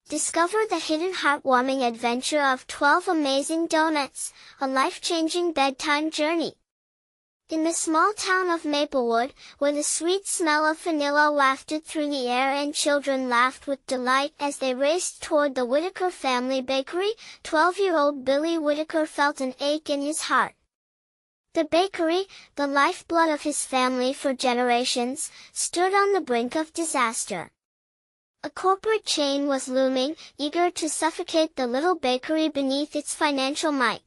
Discover the hidden heartwarming adventure of 12 amazing donuts, a life-changing bedtime journey. In the small town of Maplewood, where the sweet smell of vanilla wafted through the air and children laughed with delight as they raced toward the Whitaker family bakery, 12-year-old Billy Whitaker felt an ache in his heart. The bakery, the lifeblood of his family for generations, stood on the brink of disaster. A corporate chain was looming, eager to suffocate the little bakery beneath its financial might.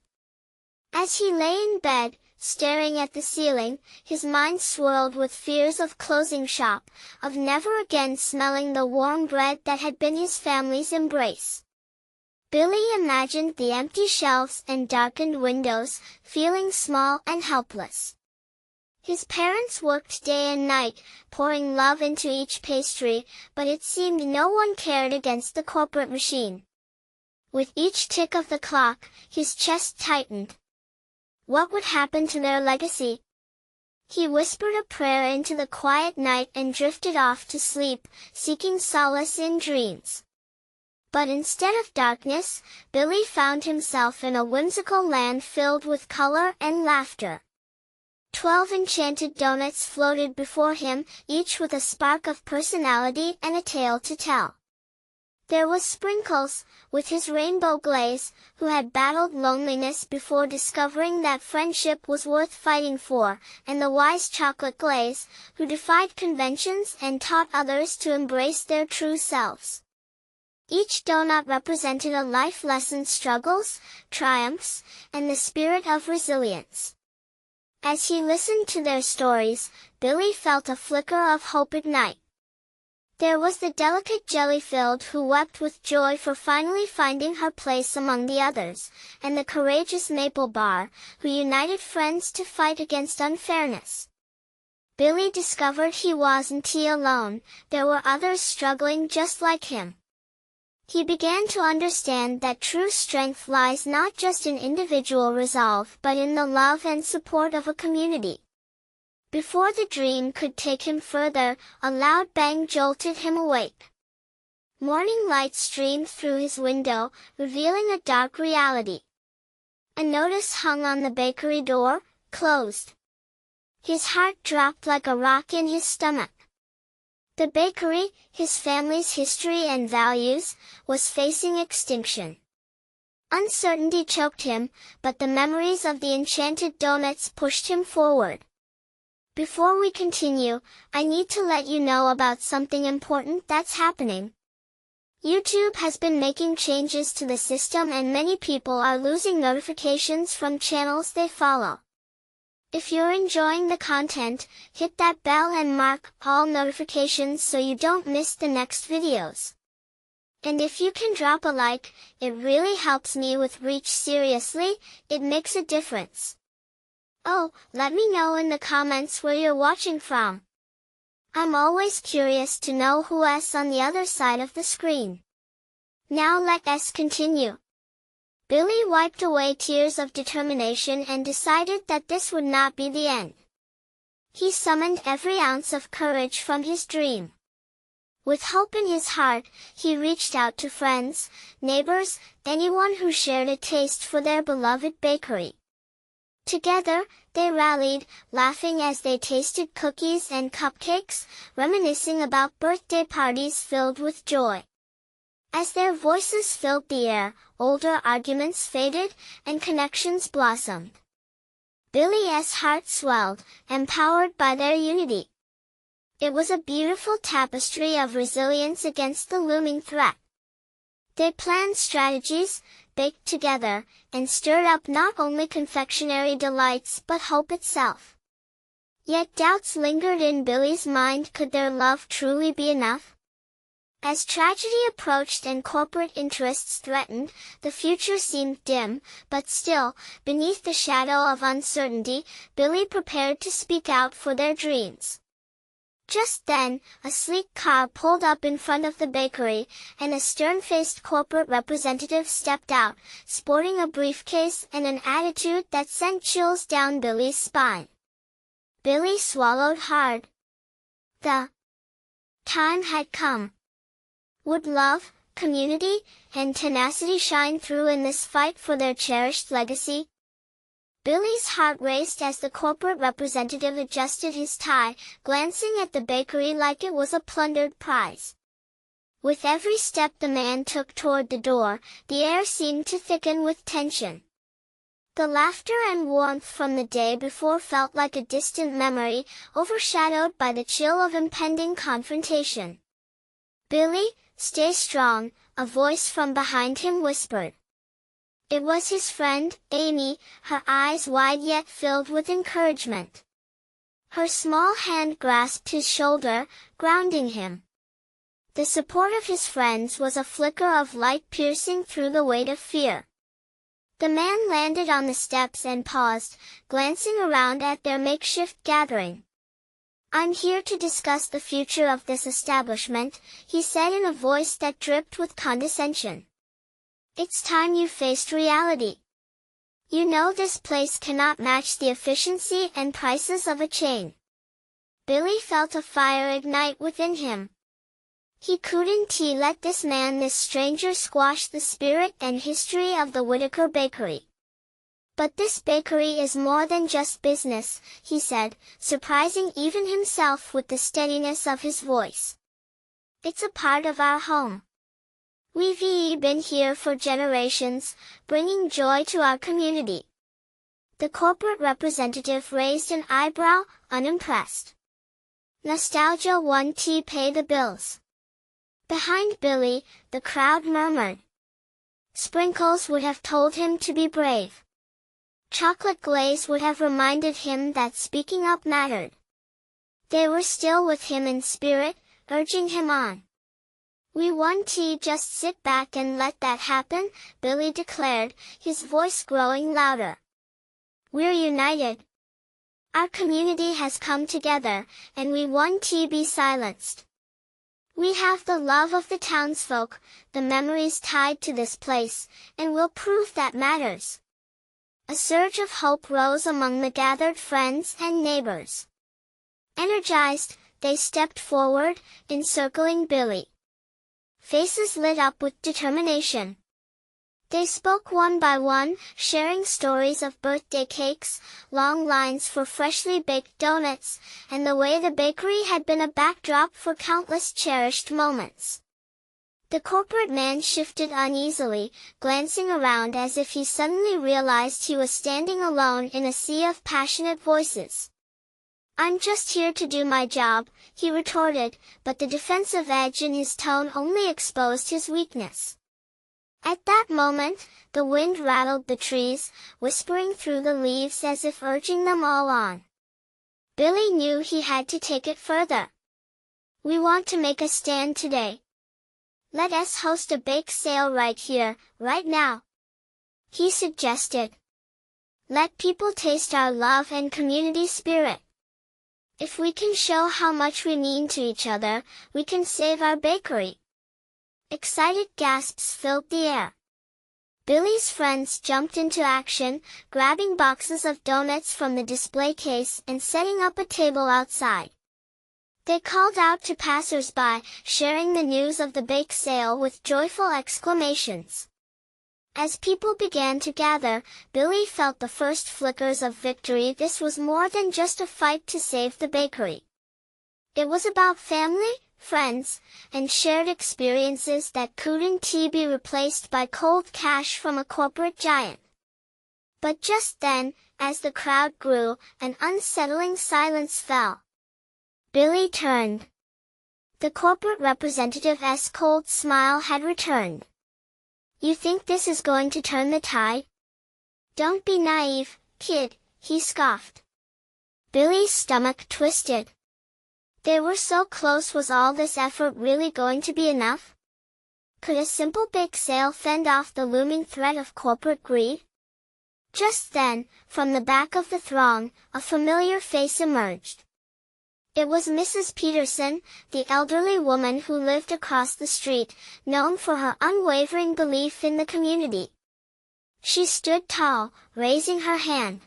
As he lay in bed, staring at the ceiling, his mind swirled with fears of closing shop, of never again smelling the warm bread that had been his family's embrace. Billy imagined the empty shelves and darkened windows, feeling small and helpless. His parents worked day and night, pouring love into each pastry, but it seemed no one cared against the corporate machine. With each tick of the clock, his chest tightened. What would happen to their legacy? He whispered a prayer into the quiet night and drifted off to sleep, seeking solace in dreams. But instead of darkness, Billy found himself in a whimsical land filled with color and laughter. 12 enchanted donuts floated before him, each with a spark of personality and a tale to tell. There was Sprinkles, with his rainbow glaze, who had battled loneliness before discovering that friendship was worth fighting for, and the wise Chocolate Glaze, who defied conventions and taught others to embrace their true selves. Each donut represented a life lesson: struggles, triumphs, and the spirit of resilience. As he listened to their stories, Billy felt a flicker of hope ignite. There was the delicate Jelly-filled who wept with joy for finally finding her place among the others, and the courageous Maple Bar, who united friends to fight against unfairness. Billy discovered he wasn't alone, there were others struggling just like him. He began to understand that true strength lies not just in individual resolve but in the love and support of a community. Before the dream could take him further, a loud bang jolted him awake. Morning light streamed through his window, revealing a dark reality. A notice hung on the bakery door: closed. His heart dropped like a rock in his stomach. The bakery, his family's history and values, was facing extinction. Uncertainty choked him, but the memories of the enchanted donuts pushed him forward. Before we continue, I need to let you know about something important that's happening. YouTube has been making changes to the system and many people are losing notifications from channels they follow. If you're enjoying the content, hit that bell and mark all notifications so you don't miss the next videos. And if you can drop a like, it really helps me with reach. Seriously, it makes a difference. Oh, let me know in the comments where you're watching from. I'm always curious to know who's on the other side of the screen. Now let us continue. Billy wiped away tears of determination and decided that this would not be the end. He summoned every ounce of courage from his dream. With hope in his heart, he reached out to friends, neighbors, anyone who shared a taste for their beloved bakery. Together, they rallied, laughing as they tasted cookies and cupcakes, reminiscing about birthday parties filled with joy. As their voices filled the air, older arguments faded, and connections blossomed. Billy's heart swelled, empowered by their unity. It was a beautiful tapestry of resilience against the looming threat. They planned strategies, baked together, and stirred up not only confectionery delights but hope itself. Yet doubts lingered in Billy's mind: could their love truly be enough? As tragedy approached and corporate interests threatened, the future seemed dim, but still, beneath the shadow of uncertainty, Billy prepared to speak out for their dreams. Just then, a sleek car pulled up in front of the bakery, and a stern-faced corporate representative stepped out, sporting a briefcase and an attitude that sent chills down Billy's spine. Billy swallowed hard. The time had come. Would love, community, and tenacity shine through in this fight for their cherished legacy? Billy's heart raced as the corporate representative adjusted his tie, glancing at the bakery like it was a plundered prize. With every step the man took toward the door, the air seemed to thicken with tension. The laughter and warmth from the day before felt like a distant memory, overshadowed by the chill of impending confrontation. "Billy, stay strong," a voice from behind him whispered. It was his friend, Amy, her eyes wide yet filled with encouragement. Her small hand grasped his shoulder, grounding him. The support of his friends was a flicker of light piercing through the weight of fear. The man landed on the steps and paused, glancing around at their makeshift gathering. "I'm here to discuss the future of this establishment," he said in a voice that dripped with condescension. "It's time you faced reality. You know this place cannot match the efficiency and prices of a chain." Billy felt a fire ignite within him. He couldn't let this stranger squash the spirit and history of the Whitaker bakery. "But this bakery is more than just business," he said, surprising even himself with the steadiness of his voice. "It's a part of our home. We've been here for generations, bringing joy to our community." The corporate representative raised an eyebrow, unimpressed. "Nostalgia won't pay the bills." Behind Billy, the crowd murmured. Sprinkles would have told him to be brave. Chocolate glaze would have reminded him that speaking up mattered. They were still with him in spirit, urging him on. "We won't just sit back and let that happen," Billy declared, his voice growing louder. "We're united. Our community has come together, and we won't be silenced. We have the love of the townsfolk, the memories tied to this place, and we'll prove that matters." A surge of hope rose among the gathered friends and neighbors. Energized, they stepped forward, encircling Billy. Faces lit up with determination. They spoke one by one, sharing stories of birthday cakes, long lines for freshly baked donuts, and the way the bakery had been a backdrop for countless cherished moments. The corporate man shifted uneasily, glancing around as if he suddenly realized he was standing alone in a sea of passionate voices. "I'm just here to do my job," he retorted, but the defensive edge in his tone only exposed his weakness. At that moment, the wind rattled the trees, whispering through the leaves as if urging them all on. Billy knew he had to take it further. "We want to make a stand today. Let us host a bake sale right here, right now," he suggested. "Let people taste our love and community spirit. If we can show how much we mean to each other, we can save our bakery." Excited gasps filled the air. Billy's friends jumped into action, grabbing boxes of donuts from the display case and setting up a table outside. They called out to passers-by, sharing the news of the bake sale with joyful exclamations. As people began to gather, Billy felt the first flickers of victory. This was more than just a fight to save the bakery. It was about family, friends, and shared experiences that couldn't be replaced by cold cash from a corporate giant. But just then, as the crowd grew, an unsettling silence fell. Billy turned. The corporate representative's cold smile had returned. "You think this is going to turn the tide? Don't be naive, kid," he scoffed. Billy's stomach twisted. They were so close. Was all this effort really going to be enough? Could a simple bake sale fend off the looming threat of corporate greed? Just then, from the back of the throng, a familiar face emerged. It was Mrs. Peterson, the elderly woman who lived across the street, known for her unwavering belief in the community. She stood tall, raising her hand.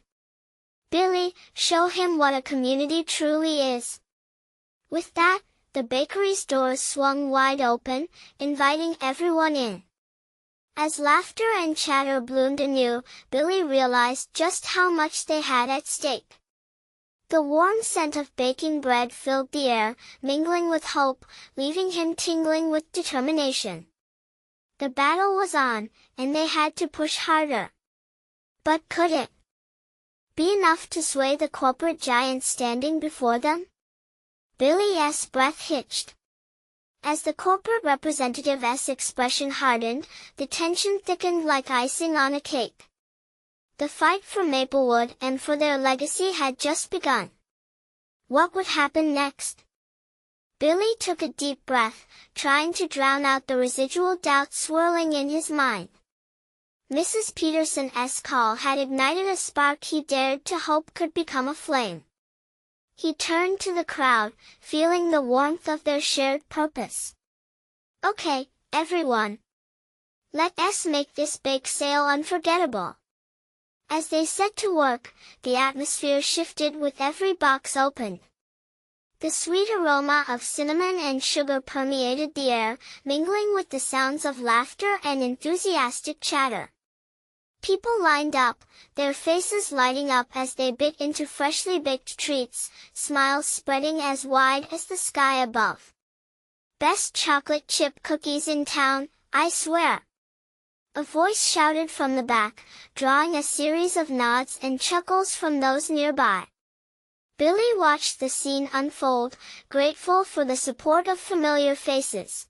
"Billy, show him what a community truly is." With that, The bakery's doors swung wide open, inviting everyone in. As laughter and chatter bloomed anew, Billy realized just how much they had at stake. The warm scent of baking bread filled the air, mingling with hope, leaving him tingling with determination. The battle was on, and they had to push harder. But could it be enough to sway the corporate giant standing before them? Billy's breath hitched. As the corporate representative's expression hardened, the tension thickened like icing on a cake. The fight for Maplewood and for their legacy had just begun. What would happen next? Billy took a deep breath, trying to drown out the residual doubt swirling in his mind. Mrs. Peterson's call had ignited a spark he dared to hope could become a flame. He turned to the crowd, feeling the warmth of their shared purpose. Okay, everyone. Let's make this bake sale unforgettable. As they set to work, the atmosphere shifted with every box opened. The sweet aroma of cinnamon and sugar permeated the air, mingling with the sounds of laughter and enthusiastic chatter. People lined up, their faces lighting up as they bit into freshly baked treats, smiles spreading as wide as the sky above. Best chocolate chip cookies in town, I swear! A voice shouted from the back, drawing a series of nods and chuckles from those nearby. Billy watched the scene unfold, grateful for the support of familiar faces.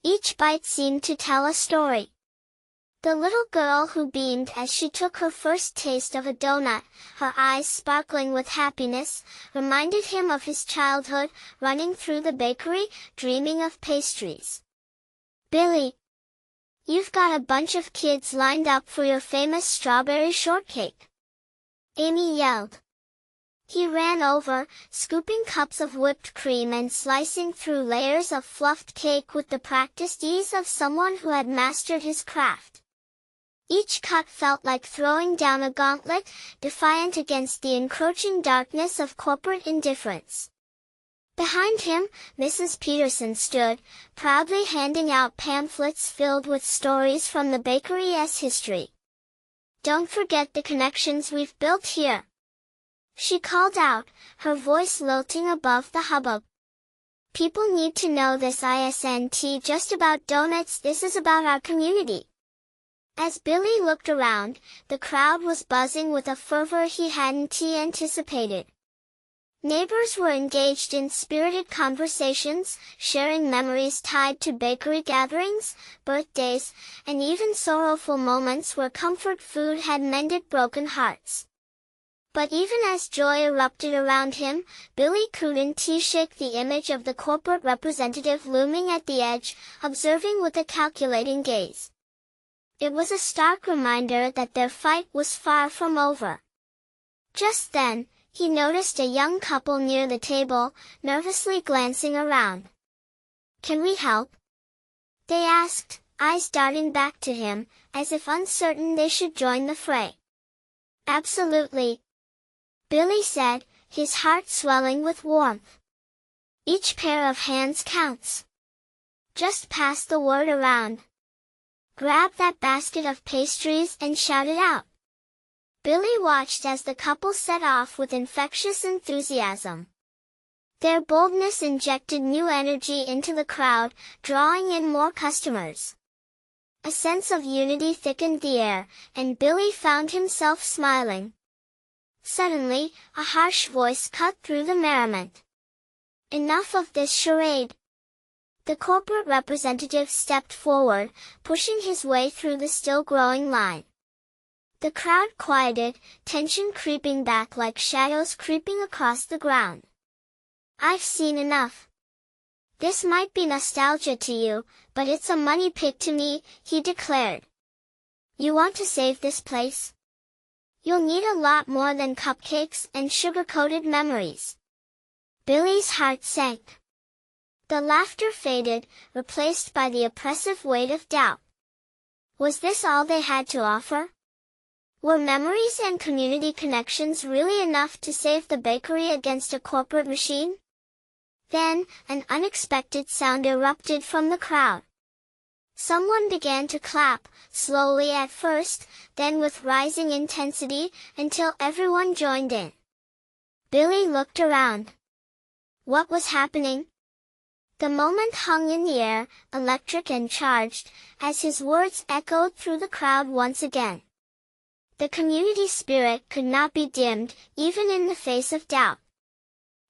Each bite seemed to tell a story. The little girl who beamed as she took her first taste of a donut, her eyes sparkling with happiness, reminded him of his childhood, running through the bakery, dreaming of pastries. Billy, you've got a bunch of kids lined up for your famous strawberry shortcake, Amy yelled. He ran over, scooping cups of whipped cream and slicing through layers of fluffed cake with the practiced ease of someone who had mastered his craft. Each cut felt like throwing down a gauntlet, defiant against the encroaching darkness of corporate indifference. Behind him, Mrs. Peterson stood, proudly handing out pamphlets filled with stories from the bakery's history. Don't forget the connections we've built here, she called out, her voice lilting above the hubbub. People need to know this isn't just about donuts, this is about our community. As Billy looked around, the crowd was buzzing with a fervor he hadn't anticipated. Neighbors were engaged in spirited conversations, sharing memories tied to bakery gatherings, birthdays, and even sorrowful moments where comfort food had mended broken hearts. But even as joy erupted around him, Billy couldn't shake the image of the corporate representative looming at the edge, observing with a calculating gaze. It was a stark reminder that their fight was far from over. Just then, he noticed a young couple near the table, nervously glancing around. Can we help? They asked, eyes darting back to him, as if uncertain they should join the fray. Absolutely, Billy said, his heart swelling with warmth. Each pair of hands counts. Just pass the word around. Grab that basket of pastries and shout it out. Billy watched as the couple set off with infectious enthusiasm. Their boldness injected new energy into the crowd, drawing in more customers. A sense of unity thickened the air, and Billy found himself smiling. Suddenly, a harsh voice cut through the merriment. Enough of this charade. The corporate representative stepped forward, pushing his way through the still-growing line. The crowd quieted, tension creeping back like shadows creeping across the ground. I've seen enough. This might be nostalgia to you, but it's a money pit to me, he declared. You want to save this place? You'll need a lot more than cupcakes and sugar-coated memories. Billy's heart sank. The laughter faded, replaced by the oppressive weight of doubt. Was this all they had to offer? Were memories and community connections really enough to save the bakery against a corporate machine? Then, an unexpected sound erupted from the crowd. Someone began to clap, slowly at first, then with rising intensity, until everyone joined in. Billy looked around. What was happening? The moment hung in the air, electric and charged, as his words echoed through the crowd once again. The community spirit could not be dimmed, even in the face of doubt.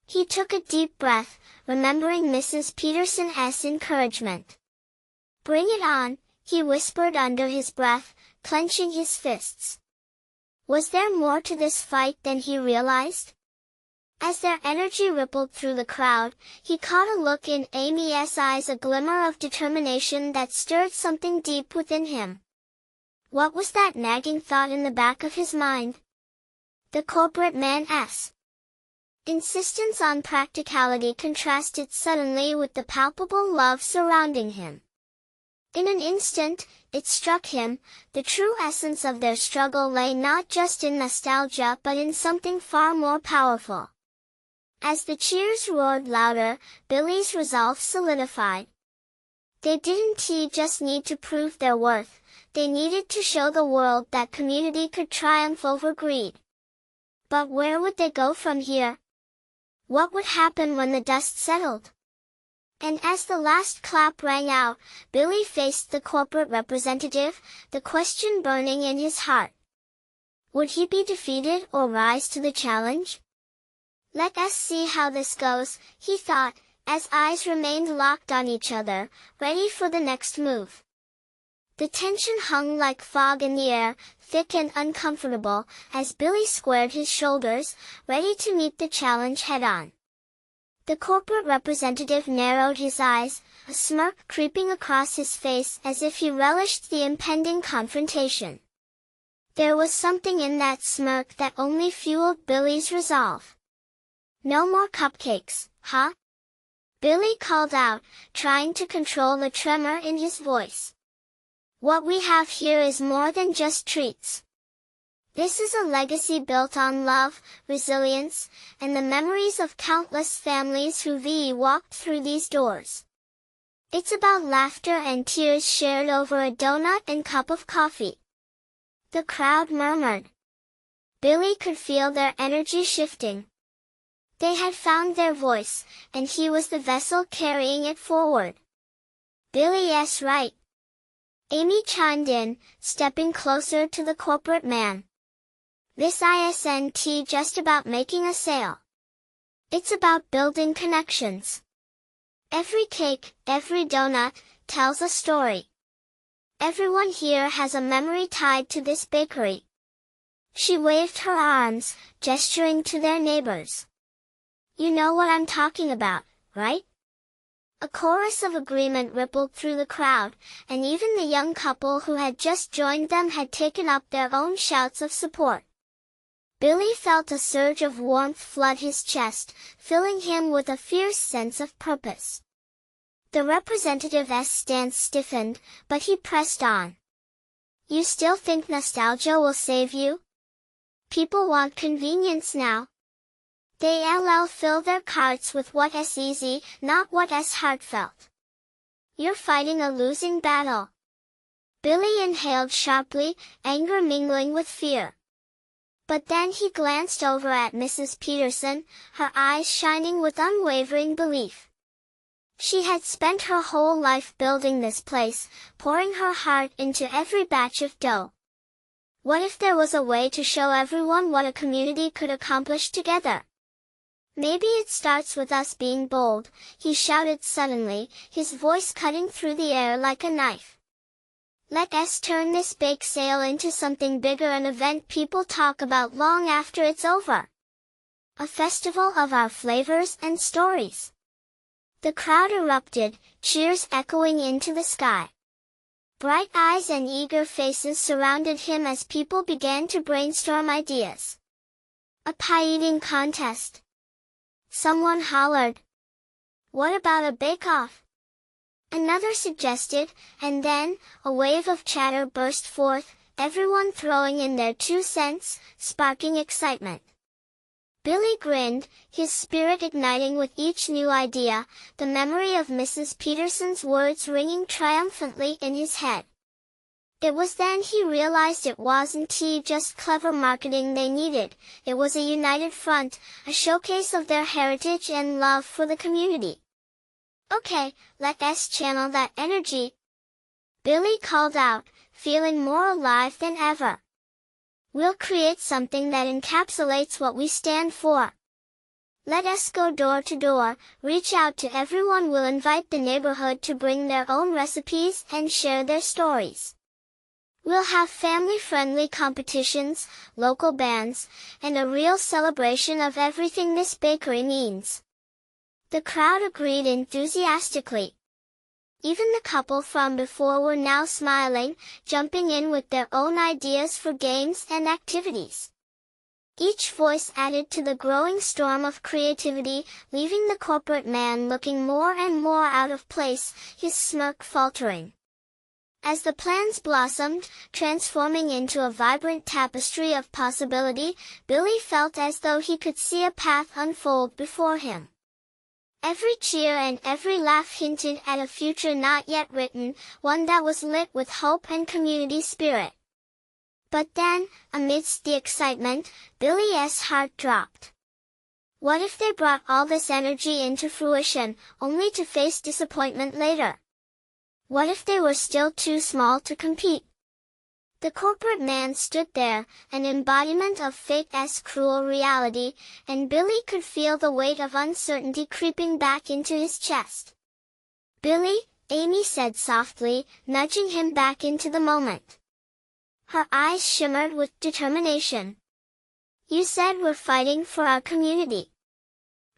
He took a deep breath, remembering Mrs. Peterson's encouragement. "Bring it on," he whispered under his breath, clenching his fists. Was there more to this fight than he realized? As their energy rippled through the crowd, he caught a look in Amy's eyes, a glimmer of determination that stirred something deep within him. What was that nagging thought in the back of his mind? The corporate man's insistence on practicality contrasted suddenly with the palpable love surrounding him. In an instant, it struck him, the true essence of their struggle lay not just in nostalgia but in something far more powerful. As the cheers roared louder, Billy's resolve solidified. They didn't just need to prove their worth, they needed to show the world that community could triumph over greed. But where would they go from here? What would happen when the dust settled? And as the last clap rang out, Billy faced the corporate representative, the question burning in his heart. Would he be defeated or rise to the challenge? Let us see how this goes, he thought, as eyes remained locked on each other, ready for the next move. The tension hung like fog in the air, thick and uncomfortable, as Billy squared his shoulders, ready to meet the challenge head-on. The corporate representative narrowed his eyes, a smirk creeping across his face as if he relished the impending confrontation. There was something in that smirk that only fueled Billy's resolve. "No more cupcakes, huh?" Billy called out, trying to control the tremor in his voice. "What we have here is more than just treats. This is a legacy built on love, resilience, and the memories of countless families who walked through these doors. It's about laughter and tears shared over a donut and cup of coffee." The crowd murmured. Billy could feel their energy shifting. They had found their voice, and he was the vessel carrying it forward. "Billy's right," Amy chimed in, stepping closer to the corporate man. "This isn't just about making a sale. It's about building connections. Every cake, every donut, tells a story. Everyone here has a memory tied to this bakery." She waved her arms, gesturing to their neighbors. "You know what I'm talking about, right?" A chorus of agreement rippled through the crowd, and even the young couple who had just joined them had taken up their own shouts of support. Billy felt a surge of warmth flood his chest, filling him with a fierce sense of purpose. The representative's stance stiffened, but he pressed on. "You still think nostalgia will save you? People want convenience now. They'll fill their carts with what's easy, not what's heartfelt. You're fighting a losing battle." Billy inhaled sharply, anger mingling with fear. But then he glanced over at Mrs. Peterson, her eyes shining with unwavering belief. She had spent her whole life building this place, pouring her heart into every batch of dough. What if there was a way to show everyone what a community could accomplish together? "Maybe it starts with us being bold," he shouted suddenly, his voice cutting through the air like a knife. "Let's turn this bake sale into something bigger, an event people talk about long after it's over. A festival of our flavors and stories." The crowd erupted, cheers echoing into the sky. Bright eyes and eager faces surrounded him as people began to brainstorm ideas. "A pie-eating contest," someone hollered. "What about a bake-off?" another suggested, and then, a wave of chatter burst forth, everyone throwing in their 2 cents, sparking excitement. Billy grinned, his spirit igniting with each new idea, the memory of Mrs. Peterson's words ringing triumphantly in his head. It was then he realized it wasn't just clever marketing they needed, it was a united front, a showcase of their heritage and love for the community. Okay, let's channel that energy, Billy called out, feeling more alive than ever. We'll create something that encapsulates what we stand for. Let us go door to door, reach out to everyone. We'll invite the neighborhood to bring their own recipes and share their stories. We'll have family-friendly competitions, local bands, and a real celebration of everything this bakery means. The crowd agreed enthusiastically. Even the couple from before were now smiling, jumping in with their own ideas for games and activities. Each voice added to the growing storm of creativity, leaving the corporate man looking more and more out of place, his smirk faltering. As the plans blossomed, transforming into a vibrant tapestry of possibility, Billy felt as though he could see a path unfold before him. Every cheer and every laugh hinted at a future not yet written, one that was lit with hope and community spirit. But then, amidst the excitement, Billy's heart dropped. What if they brought all this energy into fruition, only to face disappointment later? What if they were still too small to compete? The corporate man stood there, an embodiment of fate's cruel reality, and Billy could feel the weight of uncertainty creeping back into his chest. "Billy," Amy said softly, nudging him back into the moment. Her eyes shimmered with determination. "You said we're fighting for our community.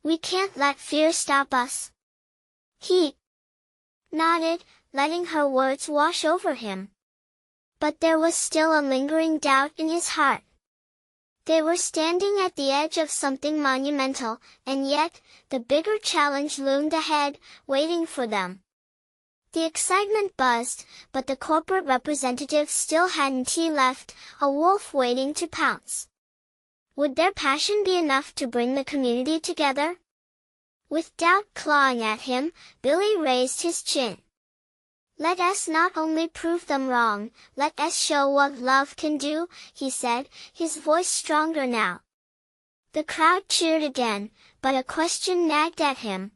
We can't let fear stop us." He nodded, letting her words wash over him. But there was still a lingering doubt in his heart. They were standing at the edge of something monumental, and yet, the bigger challenge loomed ahead, waiting for them. The excitement buzzed, but the corporate representative still hadn't left, a wolf waiting to pounce. Would their passion be enough to bring the community together? With doubt clawing at him, Billy raised his chin. "Let us not only prove them wrong, let us show what love can do," he said, his voice stronger now. The crowd cheered again, but a question nagged at him.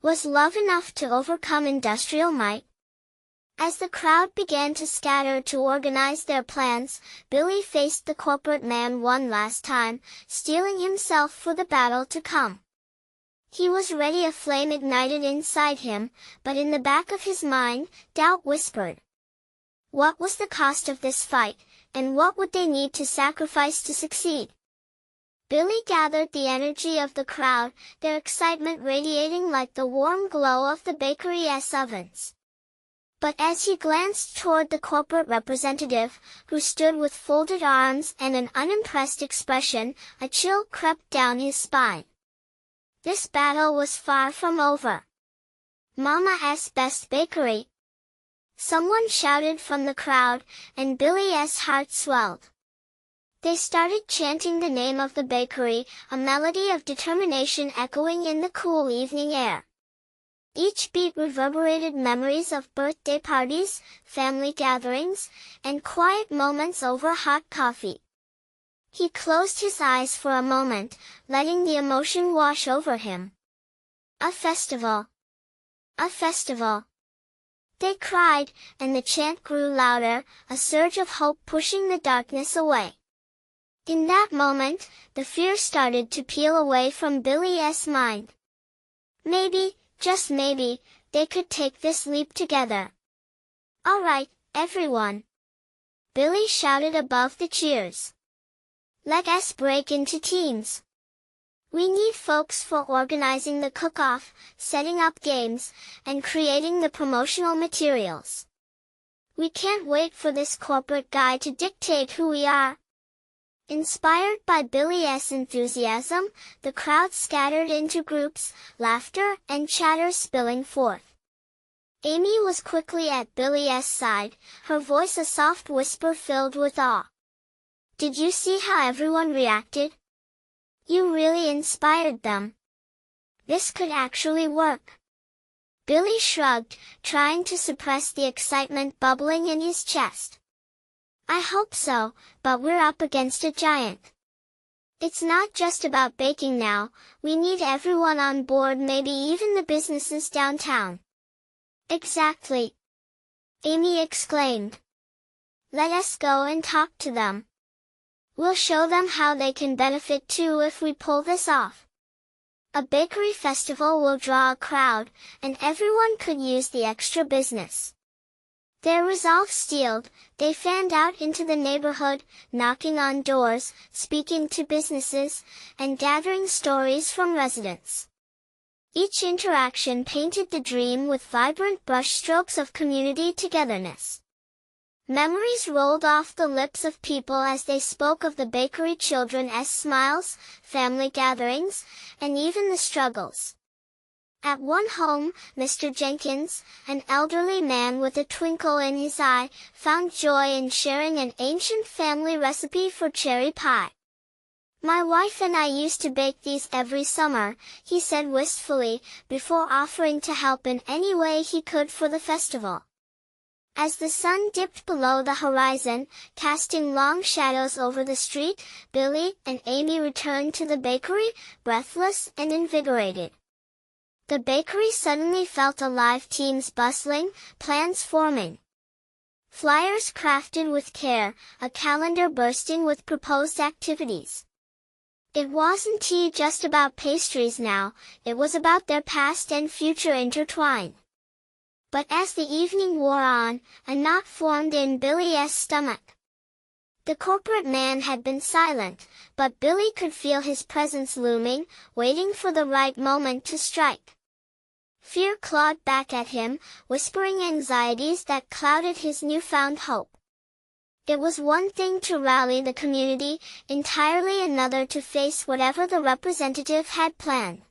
Was love enough to overcome industrial might? As the crowd began to scatter to organize their plans, Billy faced the corporate man one last time, steeling himself for the battle to come. He was ready, a flame ignited inside him, but in the back of his mind, doubt whispered. What was the cost of this fight, and what would they need to sacrifice to succeed? Billy gathered the energy of the crowd, their excitement radiating like the warm glow of the bakery's ovens. But as he glanced toward the corporate representative, who stood with folded arms and an unimpressed expression, a chill crept down his spine. This battle was far from over. Mama's best bakery. Someone shouted from the crowd, and Billy's heart swelled. They started chanting the name of the bakery, a melody of determination echoing in the cool evening air. Each beat reverberated memories of birthday parties, family gatherings, and quiet moments over hot coffee. He closed his eyes for a moment, letting the emotion wash over him. A festival. A festival. They cried, and the chant grew louder, a surge of hope pushing the darkness away. In that moment, the fear started to peel away from Billy's mind. Maybe, just maybe, they could take this leap together. "All right, everyone!" Billy shouted above the cheers. "Let us break into teams. We need folks for organizing the cook-off, setting up games, and creating the promotional materials. We can't wait for this corporate guy to dictate who we are." Inspired by Billy's enthusiasm, the crowd scattered into groups, laughter and chatter spilling forth. Amy was quickly at Billy's side, her voice a soft whisper filled with awe. "Did you see how everyone reacted? You really inspired them. This could actually work. Billy shrugged, trying to suppress the excitement bubbling in his chest. I hope so, but we're up against a giant. It's not just about baking now, we need everyone on board, maybe even the businesses downtown. Exactly. Amy exclaimed. Let us go and talk to them. We'll show them how they can benefit too if we pull this off. A bakery festival will draw a crowd, and everyone could use the extra business. Their resolve steeled, they fanned out into the neighborhood, knocking on doors, speaking to businesses, and gathering stories from residents. Each interaction painted the dream with vibrant brushstrokes of community togetherness. Memories rolled off the lips of people as they spoke of the bakery children's smiles, family gatherings, and even the struggles. At one home, Mr. Jenkins, an elderly man with a twinkle in his eye, found joy in sharing an ancient family recipe for cherry pie. My wife and I used to bake these every summer, he said wistfully, before offering to help in any way he could for the festival. As the sun dipped below the horizon, casting long shadows over the street, Billy and Amy returned to the bakery, breathless and invigorated. The bakery suddenly felt alive, teams bustling, plans forming. Flyers crafted with care, a calendar bursting with proposed activities. It wasn't just about pastries now, it was about their past and future intertwined. But as the evening wore on, a knot formed in Billy's stomach. The corporate man had been silent, but Billy could feel his presence looming, waiting for the right moment to strike. Fear clawed back at him, whispering anxieties that clouded his newfound hope. It was one thing to rally the community, entirely another to face whatever the representative had planned.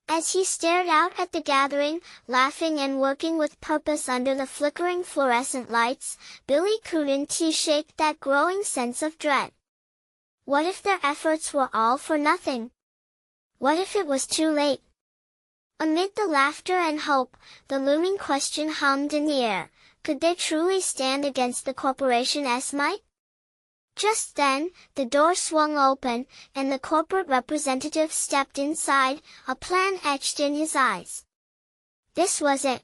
As he stared out at the gathering, laughing and working with purpose under the flickering fluorescent lights, Billy couldn't shake that growing sense of dread. What if their efforts were all for nothing? What if it was too late? Amid the laughter and hope, the looming question hummed in the air. Could they truly stand against the corporation's might? Just then, the door swung open, and the corporate representative stepped inside, a plan etched in his eyes. This was it.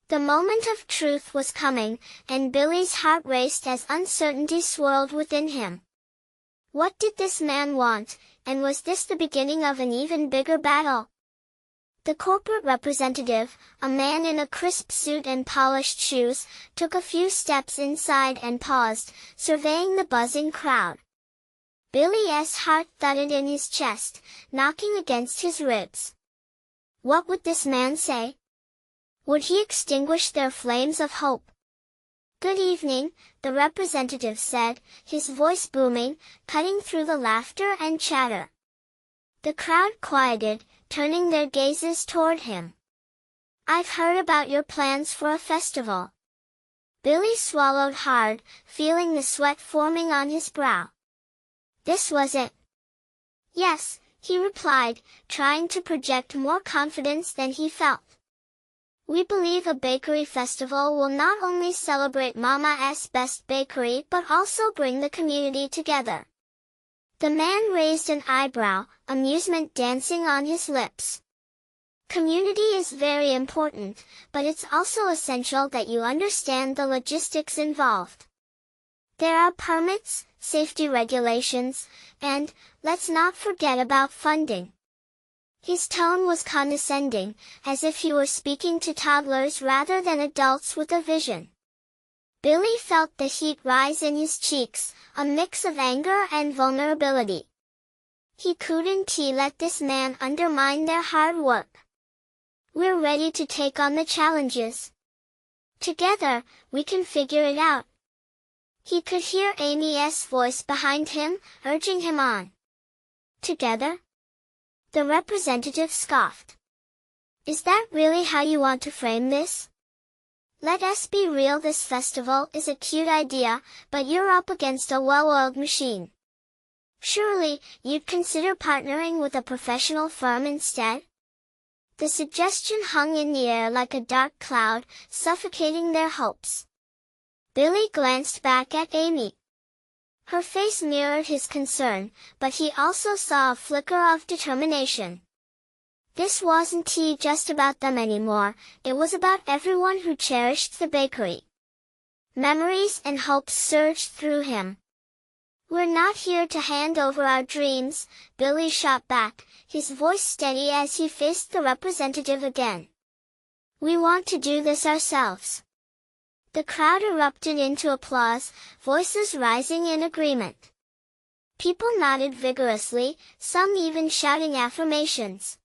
The moment of truth was coming, and Billy's heart raced as uncertainty swirled within him. What did this man want, and was this the beginning of an even bigger battle? The corporate representative, a man in a crisp suit and polished shoes, took a few steps inside and paused, surveying the buzzing crowd. Billy's heart thudded in his chest, knocking against his ribs. What would this man say? Would he extinguish their flames of hope? Good evening, the representative said, his voice booming, cutting through the laughter and chatter. The crowd quieted, turning their gazes toward him. I've heard about your plans for a festival. Billy swallowed hard, feeling the sweat forming on his brow. This was it. Yes, he replied, trying to project more confidence than he felt. We believe a bakery festival will not only celebrate Mama's best bakery but also bring the community together. The man raised an eyebrow, amusement dancing on his lips. Community is very important, but it's also essential that you understand the logistics involved. There are permits, safety regulations, and, let's not forget about funding. His tone was condescending, as if he were speaking to toddlers rather than adults with a vision. Billy felt the heat rise in his cheeks, a mix of anger and vulnerability. He couldn't let this man undermine their hard work. We're ready to take on the challenges. Together, we can figure it out. He could hear Amy's voice behind him, urging him on. Together? The representative scoffed. Is that really how you want to frame this? Let us be real, this festival is a cute idea, but you're up against a well-oiled machine. Surely, you'd consider partnering with a professional firm instead? The suggestion hung in the air like a dark cloud, suffocating their hopes. Billy glanced back at Amy. Her face mirrored his concern, but he also saw a flicker of determination. This wasn't just about them anymore, it was about everyone who cherished the bakery. Memories and hopes surged through him. "We're not here to hand over our dreams," Billy shot back, his voice steady as he faced the representative again. "We want to do this ourselves." The crowd erupted into applause, voices rising in agreement. People nodded vigorously, some even shouting affirmations.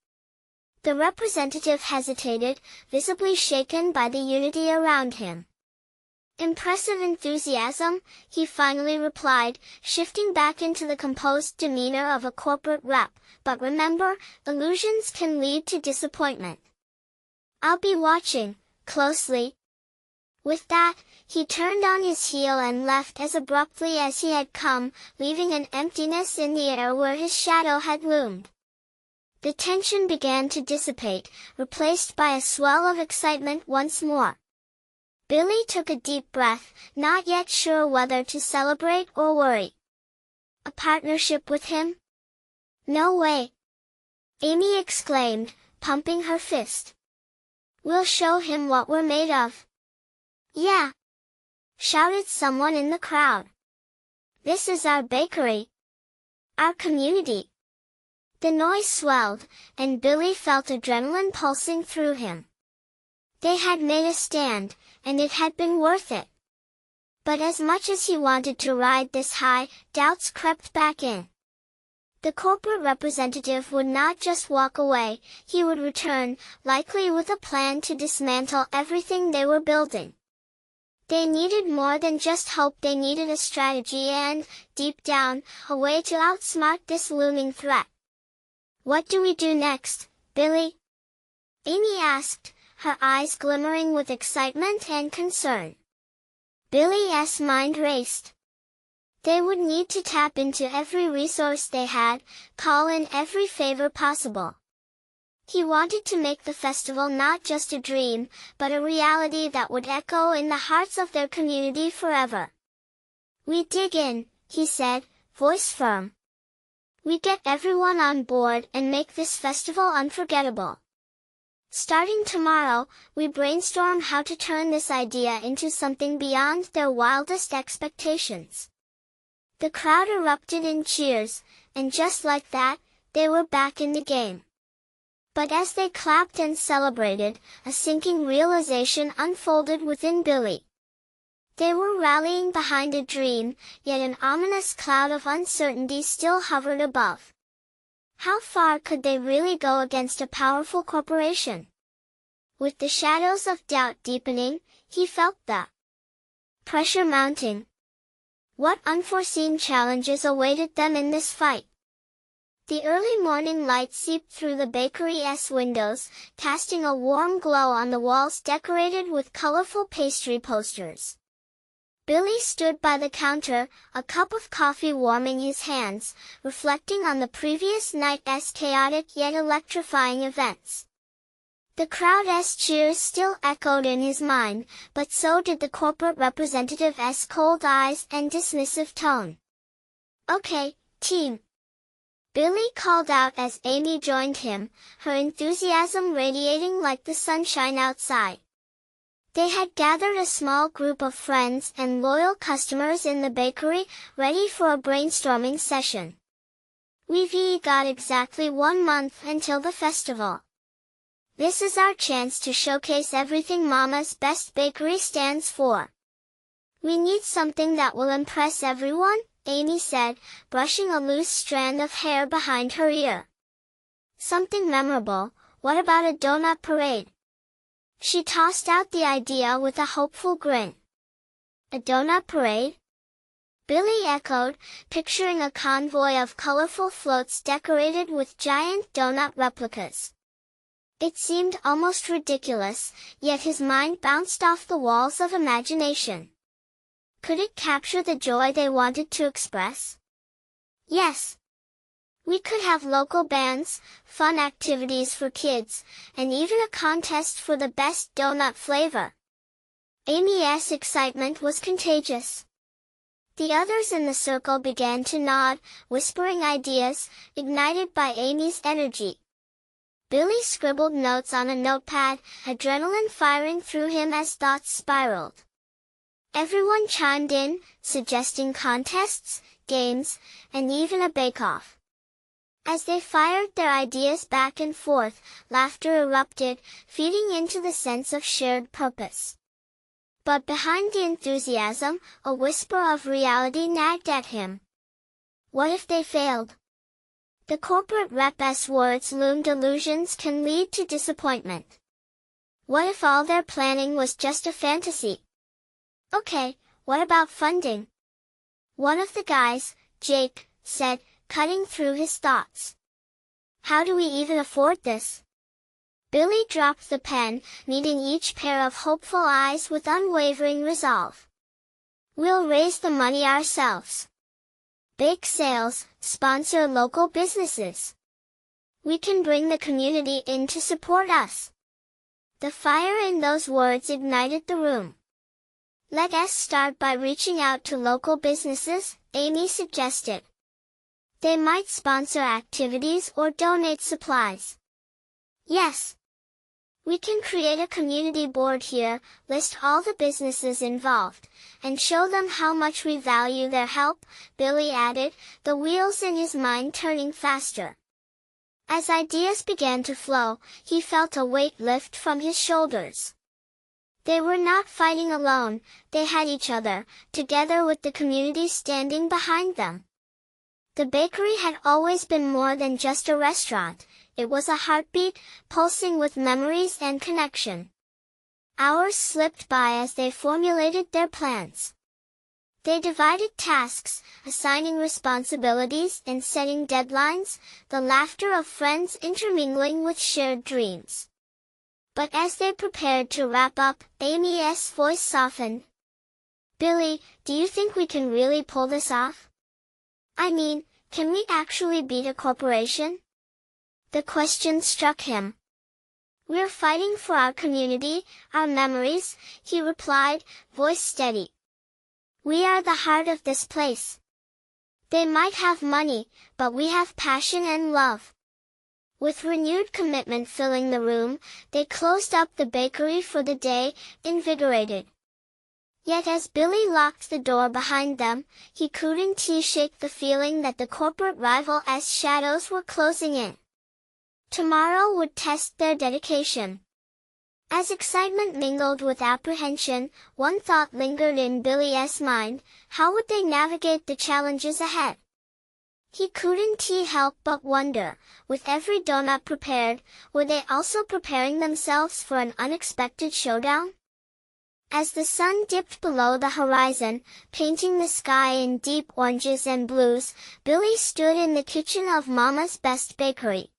The representative hesitated, visibly shaken by the unity around him. "Impressive enthusiasm," he finally replied, shifting back into the composed demeanor of a corporate rep, "but remember, illusions can lead to disappointment. I'll be watching closely." With that, he turned on his heel and left as abruptly as he had come, leaving an emptiness in the air where his shadow had loomed. The tension began to dissipate, replaced by a swell of excitement once more. Billy took a deep breath, not yet sure whether to celebrate or worry. A partnership with him? No way! Amy exclaimed, pumping her fist. "We'll show him what we're made of." "Yeah!" shouted someone in the crowd. "This is our bakery. Our community." The noise swelled, and Billy felt adrenaline pulsing through him. They had made a stand, and it had been worth it. But as much as he wanted to ride this high, doubts crept back in. The corporate representative would not just walk away, he would return, likely with a plan to dismantle everything they were building. They needed more than just hope, they needed a strategy and, deep down, a way to outsmart this looming threat. "What do we do next, Billy?" Amy asked, her eyes glimmering with excitement and concern. Billy's mind raced. They would need to tap into every resource they had, call in every favor possible. He wanted to make the festival not just a dream, but a reality that would echo in the hearts of their community forever. "We dig in," he said, voice firm. "We get everyone on board and make this festival unforgettable. Starting tomorrow, we brainstorm how to turn this idea into something beyond their wildest expectations." The crowd erupted in cheers, and just like that, they were back in the game. But as they clapped and celebrated, a sinking realization unfolded within Billy. They were rallying behind a dream, yet an ominous cloud of uncertainty still hovered above. How far could they really go against a powerful corporation? With the shadows of doubt deepening, he felt the pressure mounting. What unforeseen challenges awaited them in this fight? The early morning light seeped through the bakery's windows, casting a warm glow on the walls decorated with colorful pastry posters. Billy stood by the counter, a cup of coffee warming his hands, reflecting on the previous night's chaotic yet electrifying events. The crowd's cheers still echoed in his mind, but so did the corporate representative's cold eyes and dismissive tone. "Okay, team," Billy called out as Amy joined him, her enthusiasm radiating like the sunshine outside. They had gathered a small group of friends and loyal customers in the bakery, ready for a brainstorming session. "We've got exactly 1 month until the festival. This is our chance to showcase everything Mama's Best Bakery stands for. We need something that will impress everyone," Amy said, brushing a loose strand of hair behind her ear. "Something memorable. What about a donut parade?" She tossed out the idea with a hopeful grin. "A donut parade?" Billy echoed, picturing a convoy of colorful floats decorated with giant donut replicas. It seemed almost ridiculous, yet his mind bounced off the walls of imagination. Could it capture the joy they wanted to express? Yes. We could have local bands, fun activities for kids, and even a contest for the best donut flavor. Amy's excitement was contagious. The others in the circle began to nod, whispering ideas, ignited by Amy's energy. Billy scribbled notes on a notepad, adrenaline firing through him as thoughts spiraled. Everyone chimed in, suggesting contests, games, and even a bake-off. As they fired their ideas back and forth, laughter erupted, feeding into the sense of shared purpose. But behind the enthusiasm, a whisper of reality nagged at him. What if they failed? The corporate rep's words loomed. Illusions can lead to disappointment. What if all their planning was just a fantasy? Okay, what about funding? One of the guys, Jake, said, cutting through his thoughts. How do we even afford this? Billy dropped the pen, meeting each pair of hopeful eyes with unwavering resolve. We'll raise the money ourselves. Bake sales, sponsor local businesses. We can bring the community in to support us. The fire in those words ignited the room. Let us start by reaching out to local businesses, Amy suggested. They might sponsor activities or donate supplies. Yes. We can create a community board here, list all the businesses involved, and show them how much we value their help, Billy added, the wheels in his mind turning faster. As ideas began to flow, he felt a weight lift from his shoulders. They were not fighting alone, they had each other, together with the community standing behind them. The bakery had always been more than just a restaurant. It was a heartbeat, pulsing with memories and connection. Hours slipped by as they formulated their plans. They divided tasks, assigning responsibilities and setting deadlines, the laughter of friends intermingling with shared dreams. But as they prepared to wrap up, Amy's voice softened. Billy, do you think we can really pull this off? I mean, can we actually beat a corporation? The question struck him. We're fighting for our community, our memories, he replied, voice steady. We are the heart of this place. They might have money, but we have passion and love. With renewed commitment filling the room, they closed up the bakery for the day, invigorated. Yet as Billy locked the door behind them, he couldn't shake the feeling that the corporate rival's shadows were closing in. Tomorrow would test their dedication. As excitement mingled with apprehension, one thought lingered in Billy's mind: how would they navigate the challenges ahead? He couldn't help but wonder, with every donut prepared, were they also preparing themselves for an unexpected showdown? As the sun dipped below the horizon, painting the sky in deep oranges and blues, Billy stood in the kitchen of Mama's Best Bakery.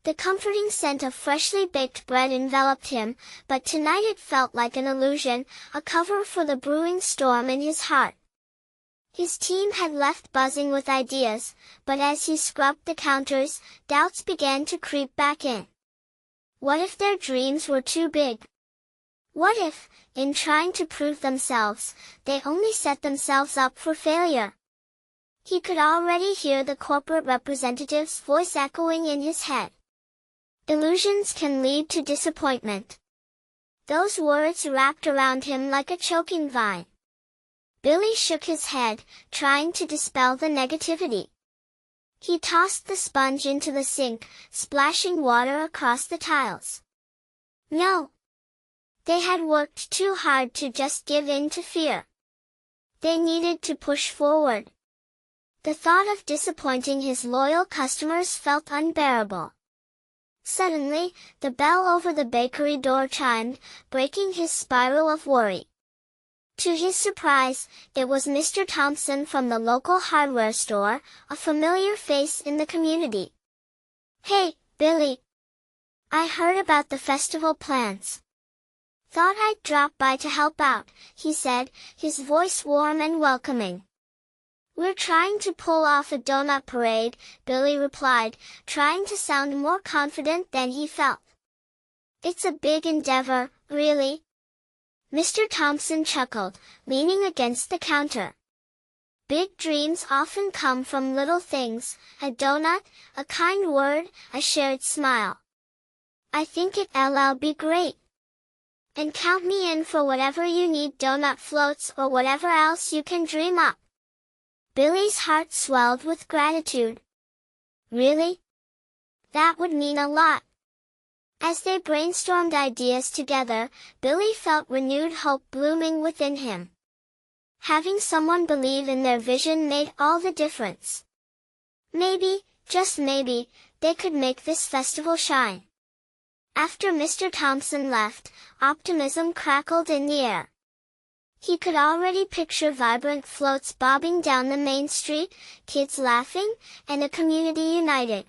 The comforting scent of freshly baked bread enveloped him, but tonight it felt like an illusion, a cover for the brewing storm in his heart. His team had left buzzing with ideas, but as he scrubbed the counters, doubts began to creep back in. What if their dreams were too big? What if, in trying to prove themselves, they only set themselves up for failure? He could already hear the corporate representative's voice echoing in his head. Illusions can lead to disappointment. Those words wrapped around him like a choking vine. Billy shook his head, trying to dispel the negativity. He tossed the sponge into the sink, splashing water across the tiles. No. They had worked too hard to just give in to fear. They needed to push forward. The thought of disappointing his loyal customers felt unbearable. Suddenly, the bell over the bakery door chimed, breaking his spiral of worry. To his surprise, it was Mr. Thompson from the local hardware store, a familiar face in the community. Hey, Billy. I heard about the festival plans. Thought I'd drop by to help out, he said, his voice warm and welcoming. "We're trying to pull off a donut parade," Billy replied, trying to sound more confident than he felt. "It's a big endeavor, really." Mr. Thompson chuckled, leaning against the counter. "Big dreams often come from little things, a donut, a kind word, a shared smile. I think it'll be great. And count me in for whatever you need, donut floats or whatever else you can dream up." Billy's heart swelled with gratitude. Really? That would mean a lot. As they brainstormed ideas together, Billy felt renewed hope blooming within him. Having someone believe in their vision made all the difference. Maybe, just maybe, they could make this festival shine. After Mr. Thompson left, optimism crackled in the air. He could already picture vibrant floats bobbing down the main street, kids laughing, and a community united.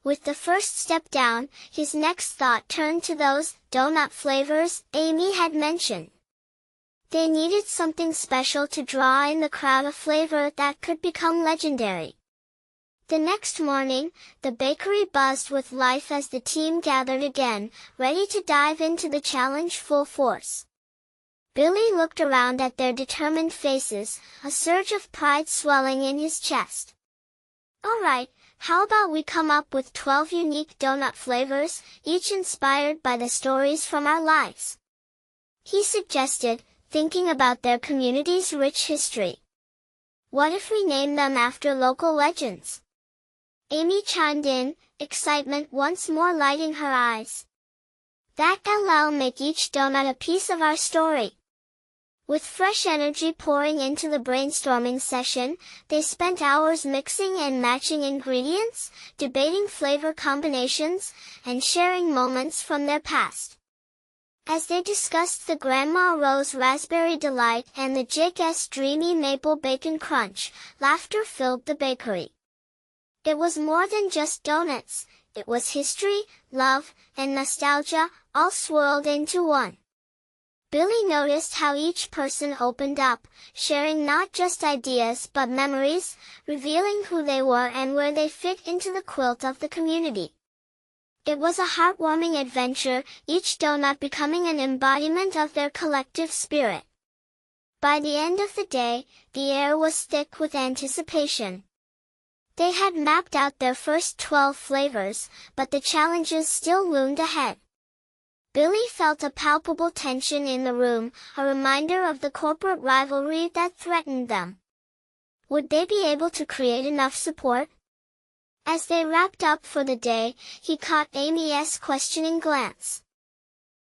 With the first step down, his next thought turned to those donut flavors Amy had mentioned. They needed something special to draw in the crowd, a flavor that could become legendary. The next morning, the bakery buzzed with life as the team gathered again, ready to dive into the challenge full force. Billy looked around at their determined faces, a surge of pride swelling in his chest. "All right, how about we come up with 12 unique donut flavors, each inspired by the stories from our lives?" he suggested, thinking about their community's rich history. "What if we name them after local legends?" Amy chimed in, excitement once more lighting her eyes. "That'll make each donut a piece of our story." With fresh energy pouring into the brainstorming session, they spent hours mixing and matching ingredients, debating flavor combinations, and sharing moments from their past. As they discussed the Grandma Rose Raspberry Delight and the Jake's Dreamy Maple Bacon Crunch, laughter filled the bakery. It was more than just donuts, it was history, love, and nostalgia, all swirled into one. Billy noticed how each person opened up, sharing not just ideas but memories, revealing who they were and where they fit into the quilt of the community. It was a heartwarming adventure, each donut becoming an embodiment of their collective spirit. By the end of the day, the air was thick with anticipation. They had mapped out their first 12 flavors, but the challenges still loomed ahead. Billy felt a palpable tension in the room, a reminder of the corporate rivalry that threatened them. Would they be able to create enough support? As they wrapped up for the day, he caught Amy's questioning glance.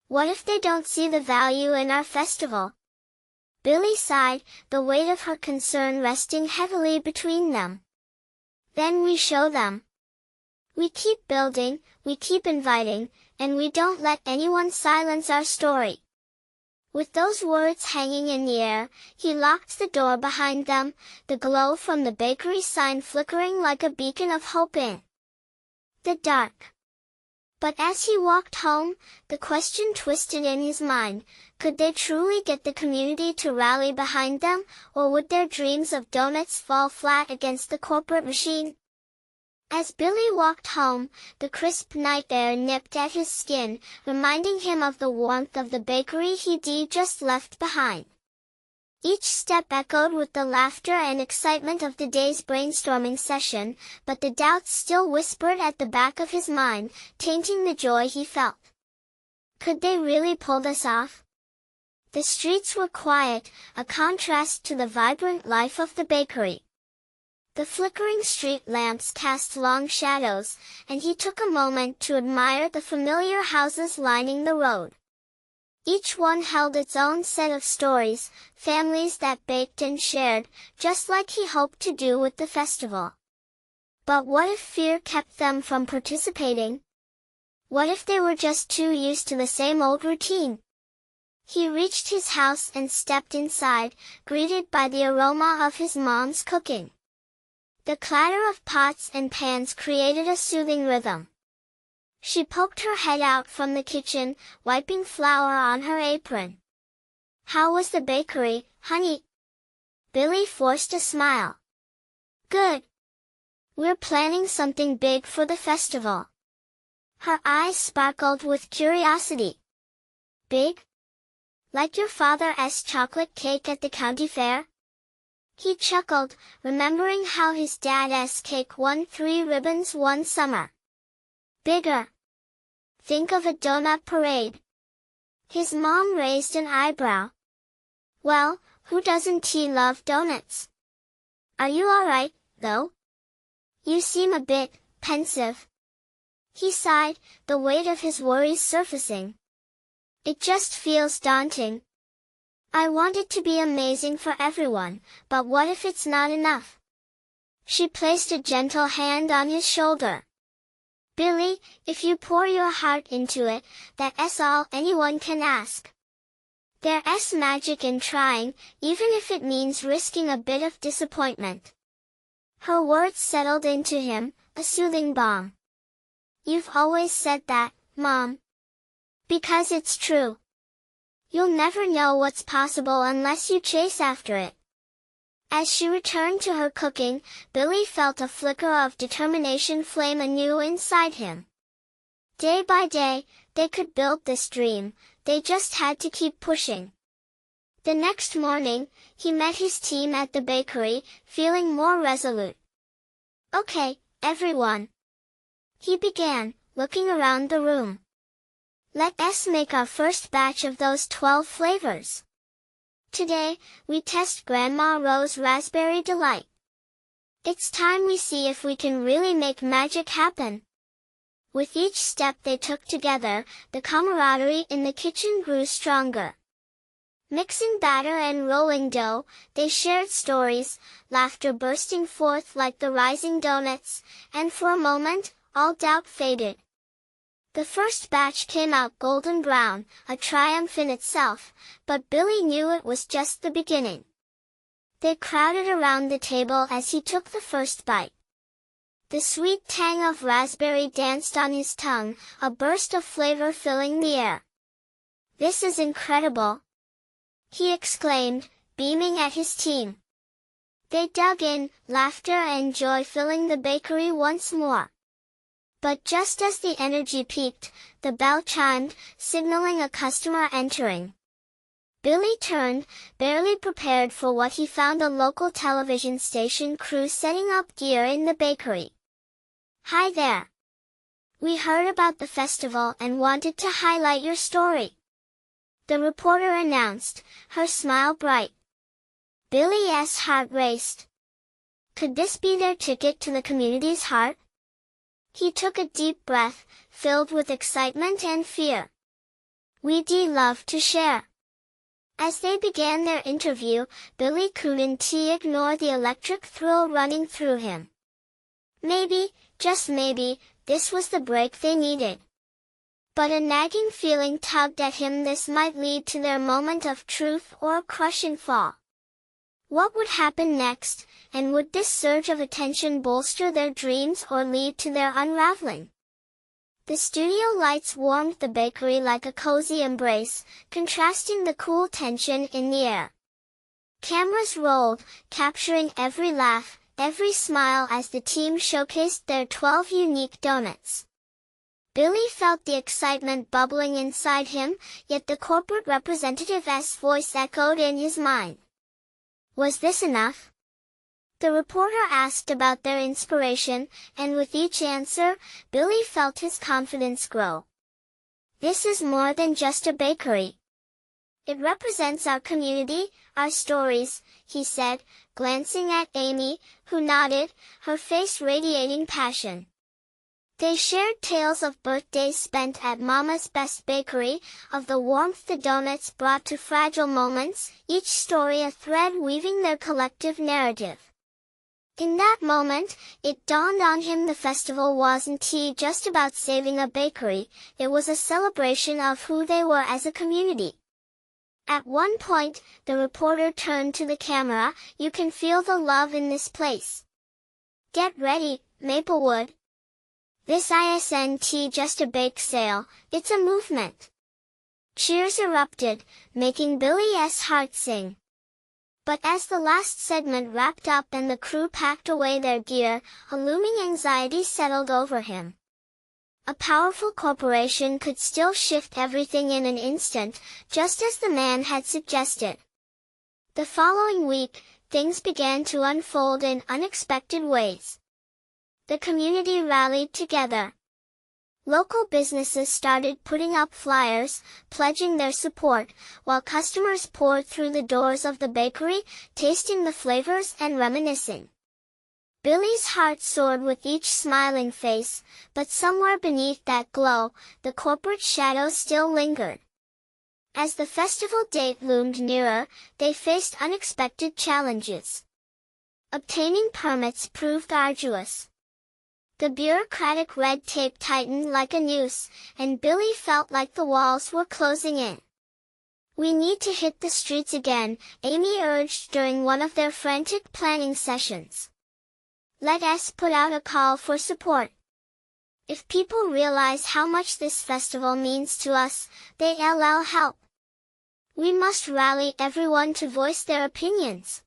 "What if they don't see the value in our festival?" Billy sighed, the weight of her concern resting heavily between them. "Then we show them. We keep building, we keep inviting, and we don't let anyone silence our story." With those words hanging in the air, he locked the door behind them, the glow from the bakery sign flickering like a beacon of hope in the dark. But as he walked home, the question twisted in his mind: could they truly get the community to rally behind them, or would their dreams of donuts fall flat against the corporate machine? As Billy walked home, the crisp night air nipped at his skin, reminding him of the warmth of the bakery he'd just left behind. Each step echoed with the laughter and excitement of the day's brainstorming session, but the doubts still whispered at the back of his mind, tainting the joy he felt. Could they really pull this off? The streets were quiet, a contrast to the vibrant life of the bakery. The flickering street lamps cast long shadows, and he took a moment to admire the familiar houses lining the road. Each one held its own set of stories, families that baked and shared, just like he hoped to do with the festival. But what if fear kept them from participating? What if they were just too used to the same old routine? He reached his house and stepped inside, greeted by the aroma of his mom's cooking. The clatter of pots and pans created a soothing rhythm. She poked her head out from the kitchen, wiping flour on her apron. "How was the bakery, honey?" Billy forced a smile. Good. We're planning something big for the festival. Her eyes sparkled with curiosity. Big? Like your father's chocolate cake at the county fair? He chuckled, remembering how his dad's cake won 3 ribbons one summer. Bigger. Think of a donut parade. His mom raised an eyebrow. Well, who doesn't love donuts? Are you alright, though? You seem a bit pensive. He sighed, the weight of his worries surfacing. It just feels daunting. I want it to be amazing for everyone, but what if it's not enough? She placed a gentle hand on his shoulder. Billy, if you pour your heart into it, that's all anyone can ask. There's magic in trying, even if it means risking a bit of disappointment. Her words settled into him, a soothing balm. You've always said that, Mom. Because it's true. You'll never know what's possible unless you chase after it. As she returned to her cooking, Billy felt a flicker of determination flame anew inside him. Day by day, they could build this dream, they just had to keep pushing. The next morning, he met his team at the bakery, feeling more resolute. Okay, everyone. He began, looking around the room. Let's make our first batch of those 12 flavors. Today, we test Grandma Rose's Raspberry Delight. It's time we see if we can really make magic happen. With each step they took together, the camaraderie in the kitchen grew stronger. Mixing batter and rolling dough, they shared stories, laughter bursting forth like the rising donuts, and for a moment, all doubt faded. The first batch came out golden brown, a triumph in itself, but Billy knew it was just the beginning. They crowded around the table as he took the first bite. The sweet tang of raspberry danced on his tongue, a burst of flavor filling the air. This is incredible! He exclaimed, beaming at his team. They dug in, laughter and joy filling the bakery once more. But just as the energy peaked, the bell chimed, signaling a customer entering. Billy turned, barely prepared for what he found: a local television station crew setting up gear in the bakery. Hi there! We heard about the festival and wanted to highlight your story. The reporter announced, her smile bright. Billy's heart raced. Could this be their ticket to the community's heart? He took a deep breath, filled with excitement and fear. We'd love to share. As they began their interview, Billy couldn't ignore the electric thrill running through him. Maybe, just maybe, this was the break they needed. But a nagging feeling tugged at him: this might lead to their moment of truth or a crushing fall. What would happen next, and would this surge of attention bolster their dreams or lead to their unraveling? The studio lights warmed the bakery like a cozy embrace, contrasting the cool tension in the air. Cameras rolled, capturing every laugh, every smile as the team showcased their 12 unique donuts. Billy felt the excitement bubbling inside him, yet the corporate representative's voice echoed in his mind. Was this enough? The reporter asked about their inspiration, and with each answer, Billy felt his confidence grow. This is more than just a bakery. It represents our community, our stories, he said, glancing at Amy, who nodded, her face radiating passion. They shared tales of birthdays spent at Mama's Best Bakery, of the warmth the donuts brought to fragile moments, each story a thread weaving their collective narrative. In that moment, it dawned on him: the festival wasn't just about saving a bakery, it was a celebration of who they were as a community. At one point, the reporter turned to the camera: you can feel the love in this place. Get ready, Maplewood. This isn't just a bake sale, it's a movement. Cheers erupted, making Billy's heart sing. But as the last segment wrapped up and the crew packed away their gear, a looming anxiety settled over him. A powerful corporation could still shift everything in an instant, just as the man had suggested. The following week, things began to unfold in unexpected ways. The community rallied together. Local businesses started putting up flyers, pledging their support, while customers poured through the doors of the bakery, tasting the flavors and reminiscing. Billy's heart soared with each smiling face, but somewhere beneath that glow, the corporate shadow still lingered. As the festival date loomed nearer, they faced unexpected challenges. Obtaining permits proved arduous. The bureaucratic red tape tightened like a noose, and Billy felt like the walls were closing in. "We need to hit the streets again," Amy urged during one of their frantic planning sessions. "Let us put out a call for support. If people realize how much this festival means to us, they'll help. We must rally everyone to voice their opinions."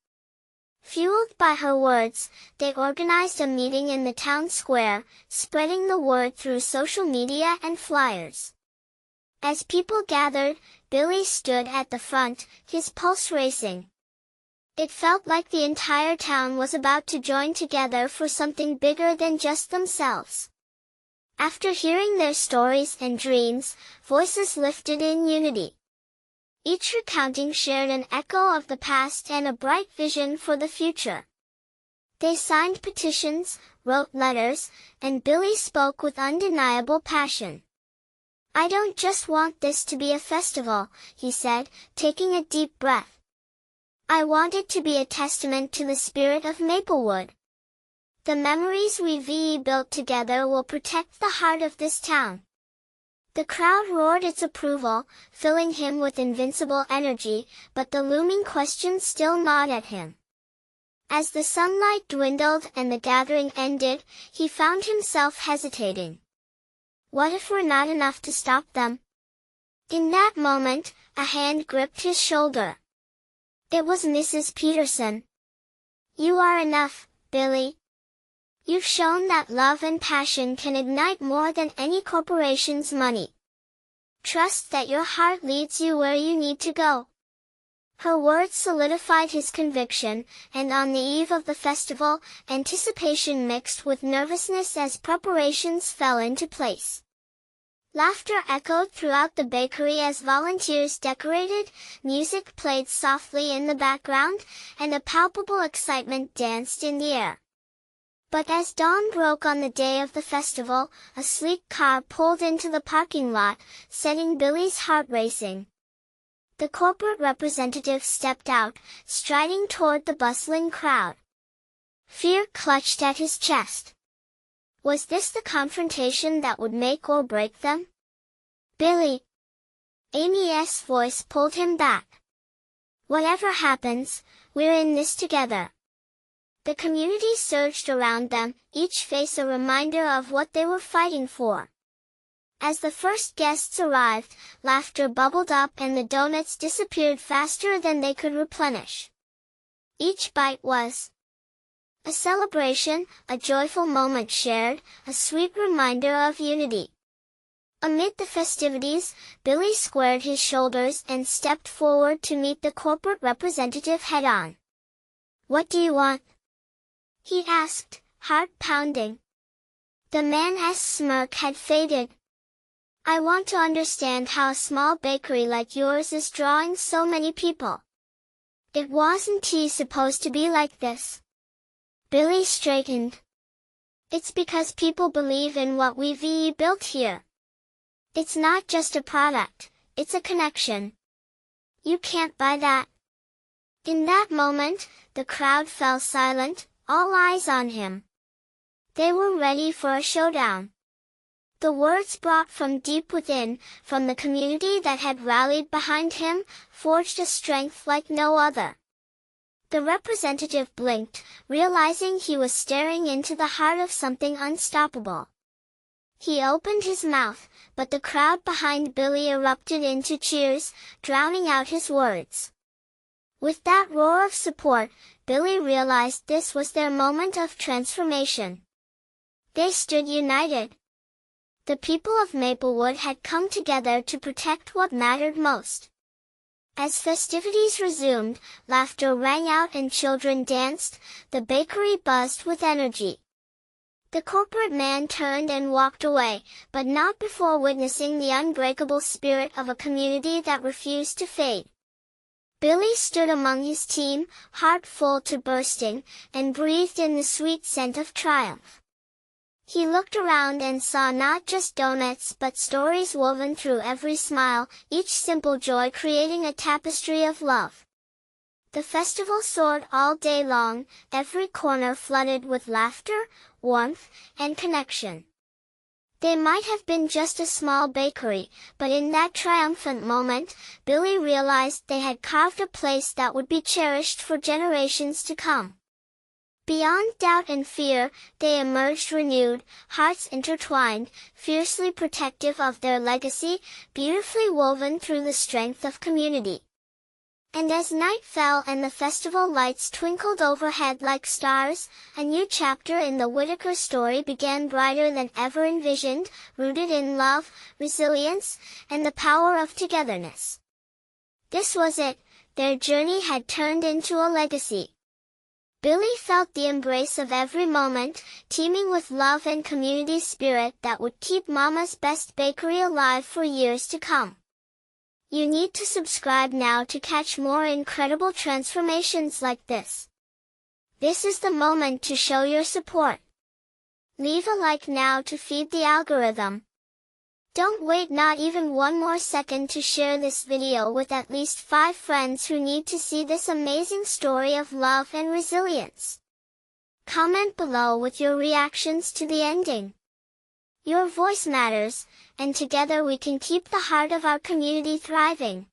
Fueled by her words, they organized a meeting in the town square, spreading the word through social media and flyers. As people gathered, Billy stood at the front, his pulse racing. It felt like the entire town was about to join together for something bigger than just themselves. After hearing their stories and dreams, voices lifted in unity. Each recounting shared an echo of the past and a bright vision for the future. They signed petitions, wrote letters, and Billy spoke with undeniable passion. "I don't just want this to be a festival," he said, taking a deep breath. "I want it to be a testament to the spirit of Maplewood. The memories we've built together will protect the heart of this town." The crowd roared its approval, filling him with invincible energy, but the looming question still gnawed at him. As the sunlight dwindled and the gathering ended, he found himself hesitating. What if we're not enough to stop them? In that moment, a hand gripped his shoulder. It was Mrs. Peterson. "You are enough, Billy. You've shown that love and passion can ignite more than any corporation's money. Trust that your heart leads you where you need to go." Her words solidified his conviction, and on the eve of the festival, anticipation mixed with nervousness as preparations fell into place. Laughter echoed throughout the bakery as volunteers decorated, music played softly in the background, and a palpable excitement danced in the air. But as dawn broke on the day of the festival, a sleek car pulled into the parking lot, setting Billy's heart racing. The corporate representative stepped out, striding toward the bustling crowd. Fear clutched at his chest. Was this the confrontation that would make or break them? "Billy!" Amy's voice pulled him back. "Whatever happens, we're in this together." The community surged around them, each face a reminder of what they were fighting for. As the first guests arrived, laughter bubbled up and the donuts disappeared faster than they could replenish. Each bite was a celebration, a joyful moment shared, a sweet reminder of unity. Amid the festivities, Billy squared his shoulders and stepped forward to meet the corporate representative head-on. "What do you want?" he asked, heart pounding. The man's smirk had faded. "I want to understand how a small bakery like yours is drawing so many people. It wasn't supposed to be like this." Billy straightened. "It's because people believe in what we've built here. It's not just a product, it's a connection. You can't buy that." In that moment, the crowd fell silent, all eyes on him. They were ready for a showdown. The words brought from deep within, from the community that had rallied behind him, forged a strength like no other. The representative blinked, realizing he was staring into the heart of something unstoppable. He opened his mouth, but the crowd behind Billy erupted into cheers, drowning out his words. With that roar of support, Billy realized this was their moment of transformation. They stood united. The people of Maplewood had come together to protect what mattered most. As festivities resumed, laughter rang out and children danced, the bakery buzzed with energy. The corporate man turned and walked away, but not before witnessing the unbreakable spirit of a community that refused to fade. Billy stood among his team, heart full to bursting, and breathed in the sweet scent of triumph. He looked around and saw not just donuts but stories woven through every smile, each simple joy creating a tapestry of love. The festival soared all day long, every corner flooded with laughter, warmth, and connection. They might have been just a small bakery, but in that triumphant moment, Billy realized they had carved a place that would be cherished for generations to come. Beyond doubt and fear, they emerged renewed, hearts intertwined, fiercely protective of their legacy, beautifully woven through the strength of community. And as night fell and the festival lights twinkled overhead like stars, a new chapter in the Whitaker story began, brighter than ever envisioned, rooted in love, resilience, and the power of togetherness. This was it, their journey had turned into a legacy. Billy felt the embrace of every moment, teeming with love and community spirit that would keep Mama's Best Bakery alive for years to come. You need to subscribe now to catch more incredible transformations like this. This is the moment to show your support. Leave a like now to feed the algorithm. Don't wait not even one more second to share this video with at least 5 friends who need to see this amazing story of love and resilience. Comment below with your reactions to the ending. Your voice matters, and together we can keep the heart of our community thriving.